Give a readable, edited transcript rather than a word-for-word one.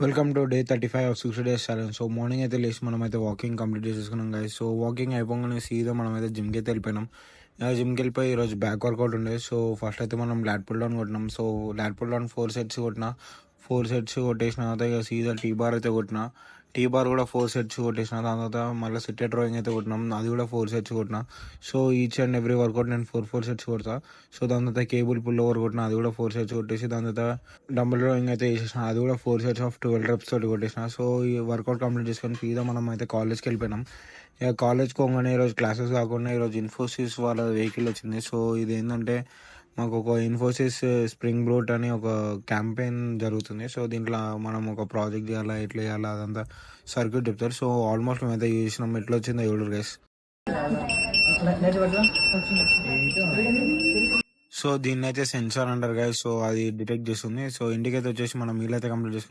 Welcome to day 35 of 60 days challenge. So morning అయితే లేచి మనమైతే వాకింగ్ కంప్లీట్ చేసేసుకున్నాం గైస్. సో వాకింగ్ అయిపోగానే సీదా మనమైతే జిమ్కి అయితే వెళ్ళిపోయినాం. జిమ్కి వెళ్ళిపోయి ఈరోజు బ్యాక్ వర్కౌట్ ఉండే. సో ఫస్ట్ అయితే మనం లాట్ పుల్ డౌన్ కొట్టినాం. So lat pull down 4 sets కొట్టిన. 4 సెట్స్ కొట్టేసిన తర్వాత ఇక సీదా టీ బార్ అయితే కొట్టిన. టీ బార్ కూడా 4 సెట్స్ కొట్టేసిన. దాని తర్వాత మళ్ళీ సిట్టెడ్ రోయింగ్ అయితే కొట్టినాం, అది కూడా 4 సెట్స్ కొట్టిన. So each and every workout నేను 4 సెట్స్ కొడతా. సో దాని తర్వాత కేబుల్ పుల్ ఓవర్ కొట్టిన, అది కూడా 4 సెట్స్ కొట్టేసి దాని తర్వాత డంబుల్ రోయింగ్ అయితే చేసేసిన, అది కూడా 4 సెట్స్ ఆఫ్ 12 reps తోటి కొట్టేసిన. సో ఈ వర్కౌట్ కంప్లీట్ చేసుకొని సీదా మనం అయితే కాలేజ్కి వెళ్ళిపోయినాం. ఇక కాలేజ్కి పోగానే ఈరోజు క్లాసెస్ కాకుండా ఈరోజు ఇన్ఫోసిస్ వాళ్ళ వెహికల్ వచ్చింది. సో ఇది ఏంటంటే మాకు ఒక ఇన్ఫోసిస్ స్ప్రింగ్ బ్రూట్ అని ఒక క్యాంపెయిన్ జరుగుతుంది. సో దీంట్లో మనం ఒక ప్రాజెక్ట్ చేయాలా, ఎట్లా చేయాలా అదంతా సర్క్యూట్ చెప్తారు. సో ఆల్మోస్ట్ మేమైతే చేసినాం. ఎట్లా వచ్చిందో ఎవరు గైస్. సో దీన్ని అయితే సెన్సార్ అంటారు గైస్. సో అది డిటెక్ట్ చేస్తుంది. సో ఇంటికి అయితే వచ్చేసి మనం మీల్ అయితే కంప్లీట్ చేసుకుంటాం.